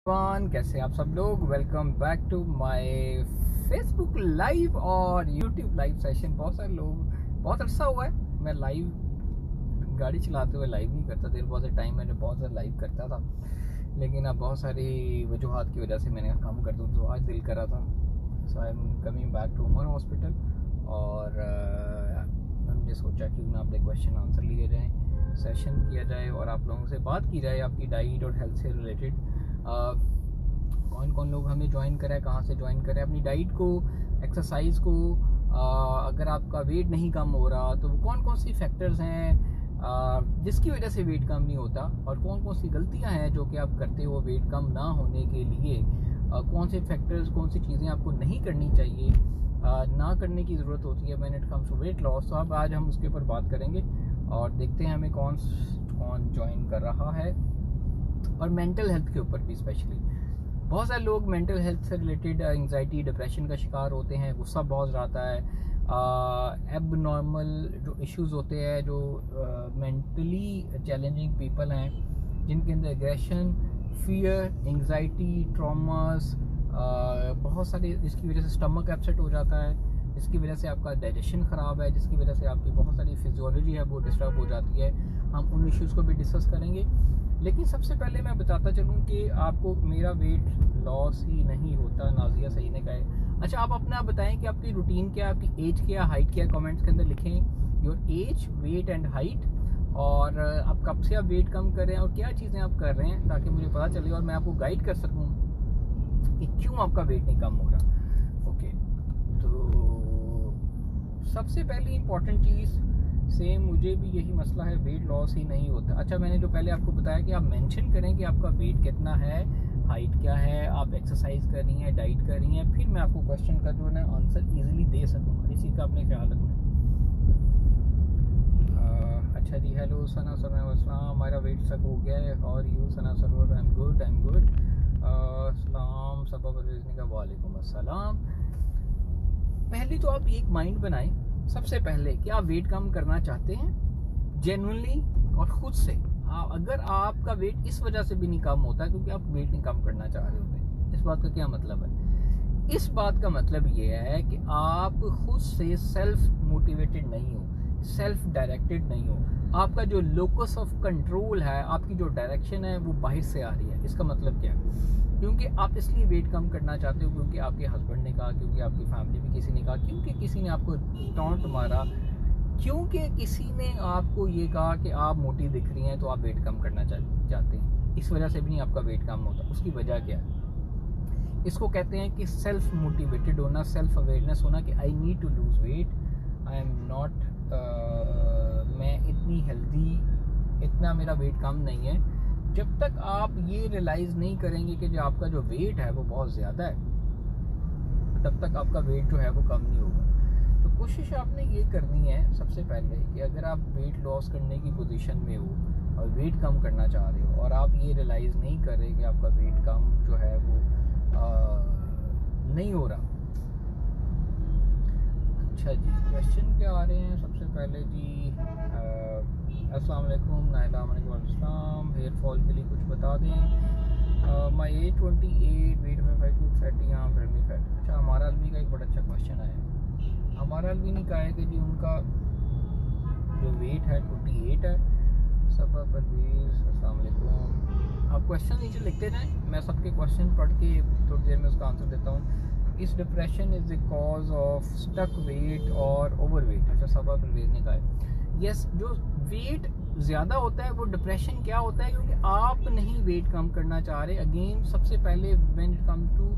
कैसे आप सब लोग। Welcome back to my Facebook live और यूट्यूब लाइव सेशन। बहुत सारे लोग, बहुत अच्छा हुआ है मैं लाइव गाड़ी चलाते हुए लाइव नहीं करता। देर बहुत टाइम मैंने बहुत ज़्यादा लाइव करता था, लेकिन अब बहुत सारी वजूहत की वजह से मैंने कम कर दूँ, तो आज दिल करा था। So I am coming back to Umar hospital और हमने सोचा क्यों ना अपने क्वेश्चन आंसर लिए जाएँ, सेशन किया जाए और आप लोगों से बात की जाए आपकी डाइट और हेल्थ से रिलेटेड। कौन कौन लोग हमें ज्वाइन करें, कहाँ से ज्वाइन करें, अपनी डाइट को, एक्सरसाइज को, अगर आपका वेट नहीं कम हो रहा तो कौन कौन सी फैक्टर्स हैं जिसकी वजह से वेट कम नहीं होता, और कौन कौन सी गलतियां हैं जो कि आप करते हो वेट कम ना होने के लिए, कौन से फैक्टर्स, कौन सी चीज़ें आपको नहीं करनी चाहिए, ना करने की ज़रूरत होती है when it comes to weight loss. तो अब आज हम उसके ऊपर बात करेंगे और देखते हैं हमें कौन ज्वाइन कर रहा है। और मेंटल हेल्थ के ऊपर भी स्पेशली बहुत सारे लोग मेंटल हेल्थ से रिलेटेड एंजाइटी, डिप्रेशन का शिकार होते हैं, गुस्सा बहुत आता है, एब नॉर्मल जो इश्यूज होते हैं, जो मेंटली चैलेंजिंग पीपल हैं जिनके अंदर एग्रेशन, फियर, एंजाइटी, ट्रॉमास बहुत सारी, जिसकी वजह से स्टमक अपसेट हो जाता है, जिसकी वजह से आपका डाइजेशन ख़राब है, जिसकी वजह से आपकी बहुत सारी फिजियोलॉजी है वो डिस्टर्ब हो जाती है। हम उन इश्यूज़ को भी डिस्कस करेंगे, लेकिन सबसे पहले मैं बताता चलूँ कि आपको मेरा वेट लॉस ही नहीं होता, नाजिया सही ने कहा है। अच्छा, आप अपना बताएं कि आपकी रूटीन क्या है, आपकी एज क्या, हाइट क्या, कमेंट्स के अंदर लिखें your age, weight and height, और आप कब से आप वेट कम कर रहे हैं और क्या चीज़ें आप कर रहे हैं, ताकि मुझे पता चले और मैं आपको गाइड कर सकूँ कि क्यों आपका वेट नहीं कम हो रहा। ओके, तो सबसे पहली इंपॉर्टेंट चीज़, सेम मुझे भी यही मसला है, वेट लॉस ही नहीं होता। अच्छा, मैंने जो पहले आपको बताया कि आप मेंशन करें कि आपका वेट कितना है, हाइट क्या है, आप एक्सरसाइज कर रही हैं, डाइट कर रही हैं, फिर मैं आपको क्वेश्चन का जो है आंसर इजीली दे सकूँगा। इसी का आपने ख्याल रखना है। अच्छा जी, हेलो सना सलाम, हमारा वेट सब हो गया है और you Sana Sarwar, I am good. सलाम सबा परवेज़ का, वालेकुम अस्सलाम। पहले तो आप एक माइंड बनाएं सबसे पहले कि आप वेट कम करना चाहते हैं जेन्युइनली और खुद से। अगर आपका वेट इस वजह से भी नहीं कम होता है क्योंकि आप वेट नहीं कम करना चाह रहे होते, इस बात का क्या मतलब है? इस बात का मतलब ये है कि आप खुद से सेल्फ मोटिवेटेड नहीं हो, सेल्फ डायरेक्टेड नहीं हो। आपका जो लोकस ऑफ कंट्रोल है, आपकी जो डायरेक्शन है वो बाहर से आ रही है। इसका मतलब क्या है? क्योंकि आप इसलिए वेट कम करना चाहते हो क्योंकि आपके हस्बैंड ने कहा, क्योंकि आपकी फैमिली में किसी ने कहा, क्योंकि किसी ने आपको टॉन्ट मारा, क्योंकि किसी ने आपको ये कहा कि आप मोटी दिख रही हैं तो आप वेट कम करना चाहते हैं। इस वजह से भी नहीं आपका वेट कम होता। उसकी वजह क्या है? इसको कहते हैं कि सेल्फ मोटिवेटेड होना, सेल्फ अवेयरनेस होना कि I need to lose weight, I am not, मैं इतनी हेल्दी, इतना मेरा वेट कम नहीं है। जब तक आप ये रियलाइज़ नहीं करेंगे कि जो आपका जो वेट है वो बहुत ज़्यादा है, तब तक आपका वेट जो है वो कम नहीं होगा। तो कोशिश आपने ये करनी है सबसे पहले कि अगर आप वेट लॉस करने की पोजीशन में हो और वेट कम करना चाह रहे हो और आप ये रियलाइज़ नहीं कर रहे कि आपका वेट कम जो है वो नहीं हो रहा। अच्छा जी, क्वेश्चन क्या आ रहे हैं सबसे पहले जी। अस्सलाम वालेकुम, नाइला वालेकुम, हेयर फॉल के लिए कुछ बता दें। माई एज 28, वेट में 5 फैटी, हाँ फ्रेमी फैट। अच्छा, हमारा अलवी का एक बड़ा अच्छा क्वेश्चन आया। हमारा अलवी ने कहा है कि जी उनका जो वेट है 28 है। सबा परवेज़, अस्सलाम वालेकुम। आप क्वेश्चन नीचे लिखते जाएँ, मैं सबके क्वेश्चन पढ़ के थोड़ी देर में उसका आंसर देता हूँ। इस depression is the cause of stuck weight और ओवर वेट। अच्छा, सबा परवेज़ ने कहा है यस, जो वेट ज़्यादा होता है वो डिप्रेशन क्या होता है, क्योंकि आप नहीं वेट कम करना चाह रहे। अगेन सबसे पहले when it come to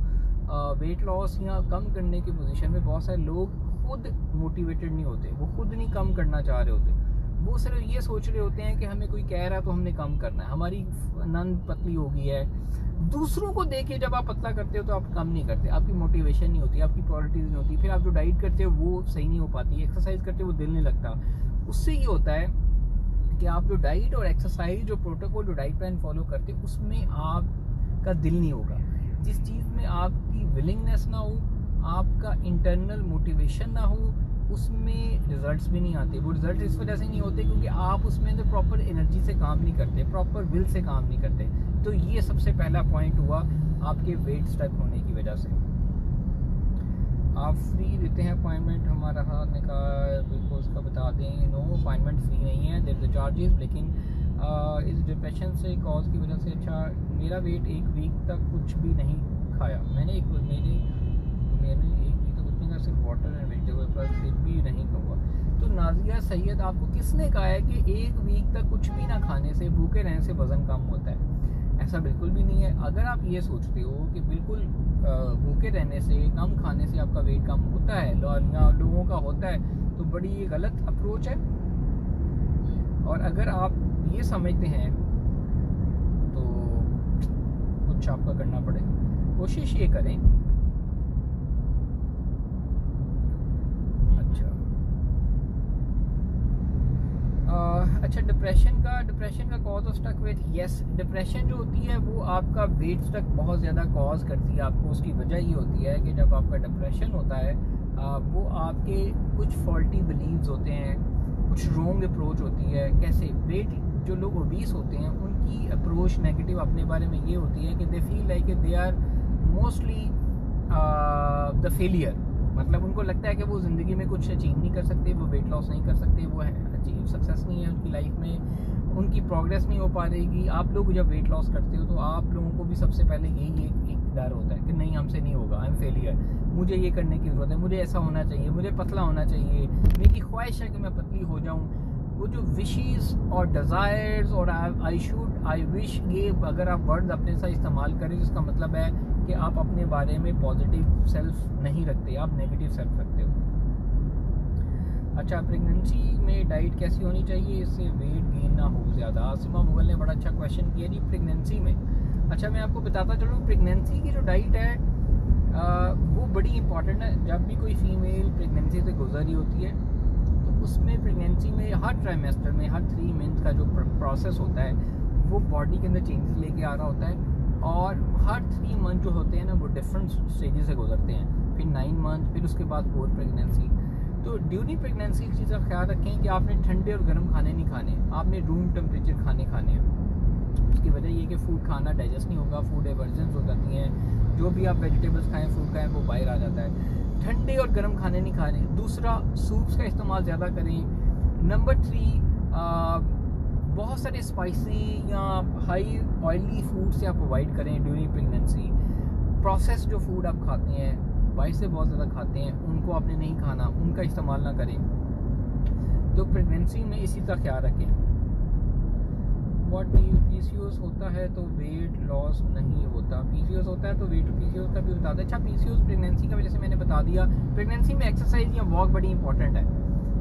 weight loss या कम करने की पोजीशन में बहुत सारे लोग खुद मोटिवेटेड नहीं होते, वो खुद नहीं कम करना चाह रहे होते। वो सिर्फ ये सोच रहे होते हैं कि हमें कोई कह रहा है तो हमने कम करना है, हमारी नंद पतली हो गई है। दूसरों को देख के जब आप पतला करते हो तो आप कम नहीं करते, आपकी मोटिवेशन नहीं होती, आपकी प्रायोरिटीज़ नहीं होती। फिर आप जो डाइट करते हो वो सही नहीं हो पाती, एक्सरसाइज करते हो वो दिल नहीं लगता। उससे ये होता है कि आप जो डाइट और एक्सरसाइज, जो प्रोटोकॉल, जो डाइट प्लान फॉलो करते हो उसमें आपका दिल नहीं होगा। जिस चीज़ में आपकी विलिंगनेस ना हो, आपका इंटरनल मोटिवेशन ना हो, उसमें रिजल्ट्स भी नहीं आते। वो रिजल्ट इस वजह से नहीं होते क्योंकि आप उसमें तो प्रॉपर एनर्जी से काम नहीं करते, प्रॉपर विल से काम नहीं करते। तो ये सबसे पहला पॉइंट हुआ आपके वेट स्टक होने की वजह से। आप फ्री देते हैं अपॉइंटमेंट, हमारा हाथ ने कहा बिल्कुल उसका बता दें, नो अपॉइंटमेंट फ्री नहीं है, देयर इज चार्जेस। लेकिन इस डिप्रेशन से कॉज की वजह से, अच्छा मेरा वेट एक वीक तक कुछ भी नहीं खाया, मैंने एक वीक तक कुछ नहीं खाया, सिर्फ वाटर एंड वेजिटेबल, पर फिर भी नहीं कहूँगा। तो नाजिया सैयद, आपको किसने कहा है कि एक वीक तक कुछ भी ना खाने से, भूखे रहने से वज़न कम होता है? ऐसा बिल्कुल भी नहीं है। अगर आप ये सोचते हो कि बिल्कुल भूखे रहने से, कम खाने से आपका वेट कम होता है या लोगों का होता है, तो बड़ी गलत अप्रोच है। और अगर आप ये समझते हैं तो कुछ आपका करना पड़ेगा, कोशिश ये करें। अच्छा डिप्रेशन का cause of stuck weight, yes, depression जो होती है वो आपका वेट स्टक बहुत ज़्यादा कॉज करती है आपको। उसकी वजह ये होती है कि जब आपका डिप्रेशन होता है वो आपके कुछ फॉल्टी बिलीव्स होते हैं, कुछ रॉन्ग अप्रोच होती है। कैसे? वेट जो लोग ओबीस होते हैं उनकी अप्रोच नेगेटिव अपने बारे में ये होती है कि they feel like they are mostly the failure. मतलब उनको लगता है कि वो ज़िंदगी में कुछ अचीव नहीं कर सकते, वो वेट लॉस नहीं कर सकते, वो अचीव सक्सेस नहीं है उनकी लाइफ में, उनकी प्रोग्रेस नहीं हो पा रहेगी। आप लोग जब वेट लॉस करते हो तो आप लोगों को भी सबसे पहले यही एक डर होता है कि नहीं, हमसे नहीं होगा, आई एम फेलियर, मुझे ये करने की ज़रूरत है, मुझे ऐसा होना चाहिए, मुझे पतला होना चाहिए, मेरी ख्वाहिश है कि मैं पतली हो जाऊँ। वो जो विशेस और डिज़ायर्स और आई विश, ये अगर आप वर्ड्स अपने साथ इस्तेमाल करें जिसका मतलब है कि आप अपने बारे में पॉजिटिव सेल्फ नहीं रखते, आप नेगेटिव सेल्फ रखते हो। अच्छा, प्रेगनेंसी में डाइट कैसी होनी चाहिए इससे वेट गेन ना हो ज़्यादा? आसिमा मुगल ने बड़ा अच्छा क्वेश्चन किया जी। प्रेगनेंसी में, अच्छा मैं आपको बताता चलूँ, प्रेगनेंसी की जो डाइट है वो बड़ी इंपॉर्टेंट है। जब भी कोई फीमेल प्रेगनेंसी से गुजर रही होती है तो उसमें प्रेगनेंसी में हर ट्राइमेस्टर में, हर 3 मंथ का जो प्रोसेस होता है वो बॉडी के अंदर चेंजेस लेके आ रहा होता है। और हर 3 मंथ जो होते हैं ना वो डिफरेंट स्टेजेस से गुजरते हैं, फिर 9 मंथ, फिर उसके बाद 4 प्रेगनेंसी। तो ड्यूरिंग प्रेगनेंसी इस चीज़ का ख्याल रखें कि आपने ठंडे और गर्म खाने नहीं खाने, आपने रूम टेम्परेचर खाने हैं। उसकी वजह ये कि फूड खाना डाइजेस्ट नहीं होगा, फूड एवर्जन्स हो जाती हैं, जो भी आप वेजिटेबल्स खाएं, फ्रूट खाएं, वो बाहर आ जाता है। ठंडे और गर्म खाने नहीं खाने। दूसरा, सूप्स का इस्तेमाल ज़्यादा करें। नंबर 3, बहुत सारे स्पाइसी या हाई ऑयली फूड से आप अवॉइड करें ड्यूरिंग प्रेगनेंसी। प्रोसेस जो फूड आप खाते हैं, बाहर से बहुत ज़्यादा खाते हैं, उनको आपने नहीं खाना, उनका इस्तेमाल ना करें। तो प्रेगनेंसी में इसी का ख्याल रखें। पीसीओएस होता है तो वेट लॉस नहीं होता? पीसीओएस होता है तो वेट, पीसीओएस का भी बता दें। अच्छा, पीसीओएस प्रेगनेंसी की वजह से मैंने बता दिया। प्रेगनेंसी में एक्सरसाइज या वॉक बड़ी इंपॉर्टेंट है।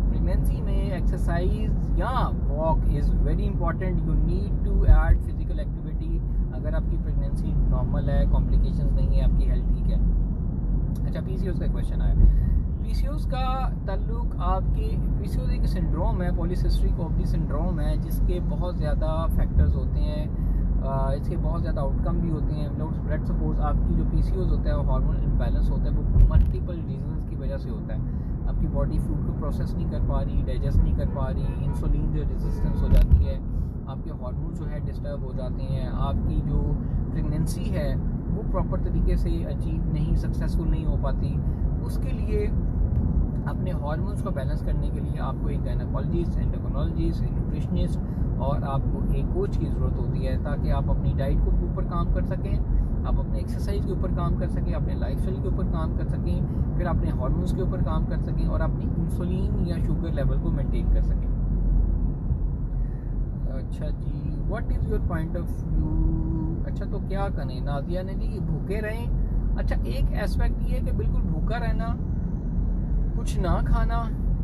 प्रेगनेंसी में एक्सरसाइज या walk is very important. You need to add physical activity अगर आपकी प्रेगनेंसी नॉर्मल है, कॉम्प्लिकेशंस नहीं है, आपकी हेल्थ ठीक है। अच्छा, पीसीओएस का क्वेश्चन आया। पीसीओएस का ताल्लुक आपके, पीसीओएस एक सिंड्रोम है, पॉलीसिस्टिक ओवरी सिंड्रोम है, जिसके बहुत ज़्यादा फैक्टर्स होते हैं, इसके बहुत ज़्यादा आउटकम भी होते हैं। लेट्स सपोज आपकी जो पीसीओएस होता है वो हार्मोन इम्बैलेंस होता है, वो मल्टीपल रीजंस की वजह से होता है। आपकी बॉडी फूड को प्रोसेस नहीं कर पा रही, डाइजेस्ट नहीं कर पा रही, इंसुलिन जो रेजिस्टेंस हो जाती है, आपके हार्मोन जो है डिस्टर्ब हो जाते हैं, आपकी जो प्रेगनेंसी है वो प्रॉपर तरीके से अचीव नहीं, सक्सेसफुल नहीं हो पाती। उसके लिए अपने हार्मोन्स को बैलेंस करने के लिए आपको एक गायनेकोलॉजिस्ट, एंडोक्राइनोलॉजिस्ट, न्यूट्रिशनिस्ट और आपको एक कोच की ज़रूरत होती है, ताकि आप अपनी डाइट के ऊपर काम कर सकें, आप अपने एक्सरसाइज के ऊपर काम कर सकें, अपने लाइफस्टाइल के ऊपर काम कर सकें, फिर अपने हार्मोन्स के ऊपर काम कर सकें और अपनी इंसुलिन या शुगर लेवल को मेंटेन कर सकें। अच्छा जी, what is your point of view? अच्छा, तो क्या करें? नादिया ने जी भूखे रहें। अच्छा, एक एस्पेक्ट ये है कि बिल्कुल भूखा रहना, कुछ ना खाना,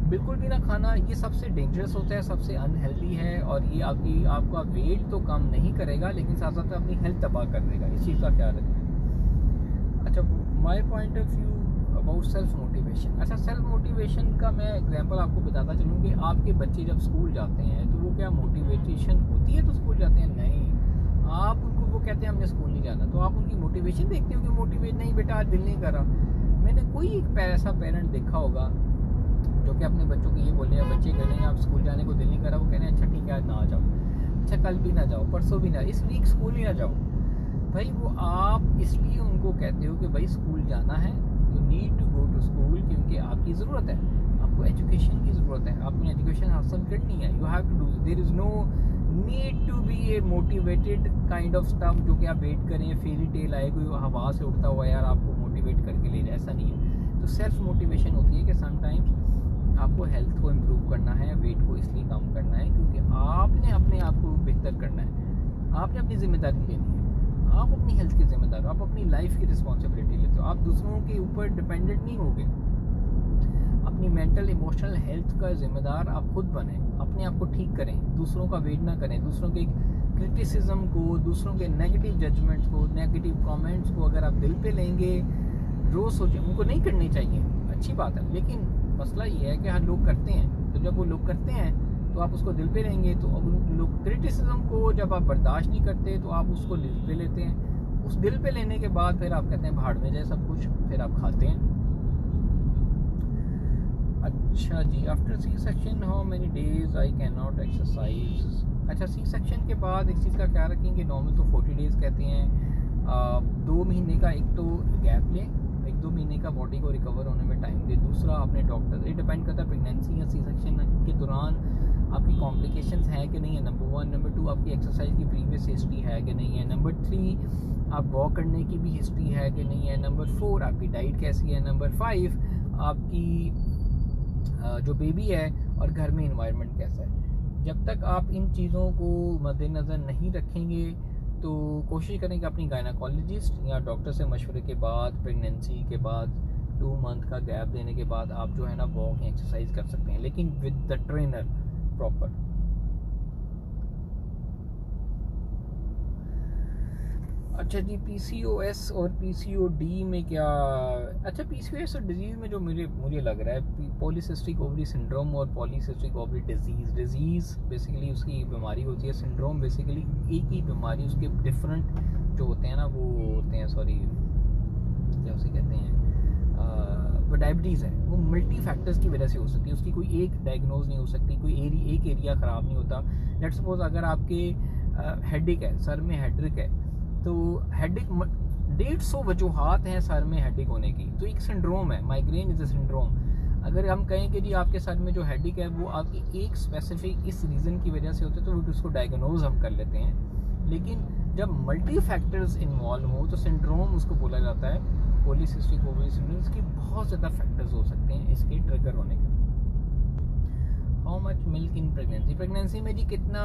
बिल्कुल भी ना खाना, ये सबसे डेंजरस होता है, सबसे अनहेल्दी है और ये आपका वेट तो कम नहीं करेगा लेकिन साथ साथ अपनी हेल्थ तबाह कर देगा। इस चीज़ का ख्याल रखें। अच्छा, my point of view about self motivation. अच्छा, सेल्फ मोटिवेशन का मैं एग्जांपल आपको बताता चलूँ कि आपके बच्चे जब स्कूल जाते हैं तो वो क्या मोटिवेशन होती है तो स्कूल जाते हैं? नहीं, आप उनको, वो कहते हैं हमने स्कूल नहीं जाना, तो आप उनकी मोटिवेशन देखते हो कि मोटिवेट नहीं बेटा आज दिल नहीं कर रहा। मैंने कोई एक ऐसा पेरेंट देखा होगा जो कि अपने बच्चों को ये बोल रहे हैं, बच्चे कह रहे हैं आप स्कूल जाने को दिल नहीं कर रहा, वो कह रहे हैं अच्छा ठीक है आज ना आ जाओ, अच्छा कल भी ना जाओ, परसों भी ना, इस वीक स्कूल ही ना जाओ। भाई वो आप इसलिए उनको कहते हो कि भाई स्कूल जाना है, you need to go to school, क्योंकि आपकी ज़रूरत है, आपको एजुकेशन की ज़रूरत है, आपने एजुकेशन हासिल करनी है, you have to do, there is no need to be a motivated kind of stuff जो कि आप वेट करें फेरी टेल आए कोई हवा से उड़ता हुआ यार आपको मोटिवेट करके ले जाए, ऐसा नहीं है। तो सेल्फ मोटिवेशन होती है कि समटाइम्स आपको हेल्थ को इम्प्रूव करना है, वेट को इसलिए कम करना है क्योंकि आपने अपने आप को बेहतर करना है, आपने अपनी जिम्मेदारी लेनी है, आप अपनी हेल्थ की जिम्मेदार हो, आप अपनी लाइफ की रिस्पॉन्सिबिलिटी लेते हो, आप दूसरों के ऊपर डिपेंडेंट नहीं होगे, अपनी मेंटल इमोशनल हेल्थ का जिम्मेदार आप खुद बने, अपने आप को ठीक करें, दूसरों का वेट ना करें, दूसरों के क्रिटिसिज्म को, दूसरों के नेगेटिव जजमेंट्स को, नेगेटिव कमेंट्स को अगर आप दिल पे लेंगे, रोज़ सोचें, उनको नहीं करनी चाहिए, अच्छी बात है, लेकिन मसला ये है कि हर लोग करते हैं, तो जब वो लोग करते हैं तो आप उसको दिल पे लेंगे, तो अब लोग क्रिटिसिज्म को जब आप बर्दाश्त नहीं करते तो आप उसको दिल पे लेते हैं, उस दिल पे लेने के बाद फिर आप कहते हैं भाड़ में जाए सब कुछ, फिर आप खाते हैं। अच्छा जी, after C section how many days I can not exercise. अच्छा, सी सेक्शन के बाद एक चीज़ का ख्याल रखेंगे, नॉर्मल तो 40 डेज़ कहते हैं, 2 महीने का एक तो गैप लें, 1-2 महीने का बॉडी को रिकवर होने में टाइम दे, दूसरा अपने डॉक्टर, ये डिपेंड करता है प्रेगनेंसी या सी सेक्शन के दौरान आपकी कॉम्प्लिकेशंस है कि नहीं है, नंबर 1, नंबर 2 आपकी एक्सरसाइज की प्रीवियस हिस्ट्री है कि नहीं है, नंबर 3 आप वॉक करने की भी हिस्ट्री है कि नहीं है, नंबर 4 आपकी डाइट कैसी है, नंबर 5 आपकी जो बेबी है और घर में इन्वायरमेंट कैसा है। जब तक आप इन चीज़ों को मद्देनज़र नहीं रखेंगे तो कोशिश करें कि अपनी गायनाकोलॉजिस्ट या डॉक्टर से मशवरे के बाद, प्रेगनेंसी के बाद 2 मंथ का गैप देने के बाद आप जो है ना वॉक या एक्सरसाइज कर सकते हैं, लेकिन विद द ट्रेनर प्रॉपर। अच्छा जी, पीसीओएस और पीसीओडी में क्या, अच्छा पीसीओएस और डिजीज़ में जो मुझे लग रहा है पॉलीसिस्टिक ओवरी सिंड्रोम और पॉलीसिस्टिक ओवरी डिजीज़ बेसिकली उसकी बीमारी होती है, सिंड्रोम बेसिकली एक ही बीमारी, उसके डिफरेंट जो होते हैं ना वो होते हैं, सॉरी क्या उसे कहते हैं, वो डायबिटीज़ है, वो मल्टी फैक्टर्स की वजह से हो सकती है, उसकी कोई एक डायग्नोज नहीं हो सकती, कोई एक एरिया ख़राब नहीं होता। लेट्स सपोज अगर आपके हेडेक है, सर में हेडेक है, तो हेडेक 150 वजूहात हैं सर में हेडेक होने की, तो एक सिंड्रोम है, माइग्रेन इज़ अ सिंड्रोम। अगर हम कहें कि जी आपके सर में जो हेडेक है वो आपकी एक स्पेसिफिक इस रीज़न की वजह से होता है तो उसको डायग्नोज हम कर लेते हैं, लेकिन जब मल्टी फैक्टर्स इन्वॉल्व हो तो सिंड्रोम उसको बोला जाता है, पॉलीसिस्टिक ओवरी सिंड्रोम। इसकी बहुत ज़्यादा फैक्टर्स हो सकते हैं इसके ट्रिगर होने के। How much milk in pregnancy, pregnancy में जी कितना,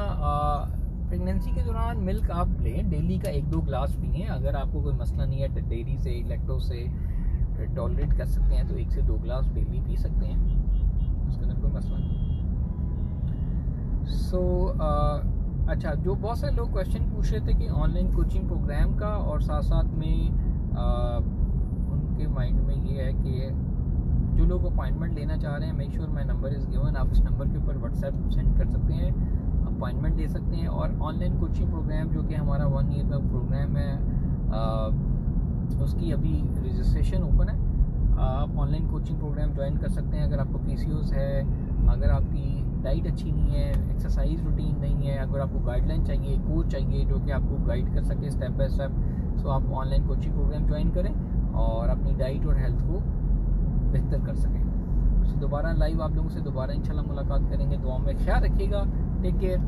प्रेगनेंसी के दौरान मिल्क आप लें, डेली का 1-2 ग्लास पिए, अगर आपको कोई मसला नहीं है डेयरी से लैक्टोज से टॉलरेट कर सकते हैं तो 1 से 2 ग्लास डेली पी सकते हैं, उसके अंदर कोई मसला नहीं। अच्छा, जो बहुत सारे लोग क्वेश्चन पूछ रहे थे कि ऑनलाइन कोचिंग प्रोग्राम का, और साथ साथ में उनके माइंड में ये है कि जो लोग अपॉइंटमेंट लेना चाह रहे हैं, make sure my number is given, आप इस नंबर के ऊपर व्हाट्सएप सेंड कर सकते हैं, अपॉइंटमेंट ले सकते हैं। और ऑनलाइन कोचिंग प्रोग्राम जो कि हमारा 1 ईयर का प्रोग्राम है, उसकी अभी रजिस्ट्रेशन ओपन है, आप ऑनलाइन कोचिंग प्रोग्राम ज्वाइन कर सकते हैं। अगर आपको पीसीओएस है, अगर आपकी डाइट अच्छी नहीं है, एक्सरसाइज रूटीन नहीं है, अगर आपको गाइडलाइन चाहिए, कोच चाहिए जो कि आपको गाइड कर सके स्टेप बाय स्टेप, सो आप ऑनलाइन कोचिंग प्रोग्राम ज्वाइन करें और अपनी डाइट और हेल्थ को बेहतर कर सकें। दोबारा लाइव आप लोगों से दोबारा इंशाल्लाह मुलाकात करेंगे, दुआ में ख्याल रखिएगा, टेक केयर।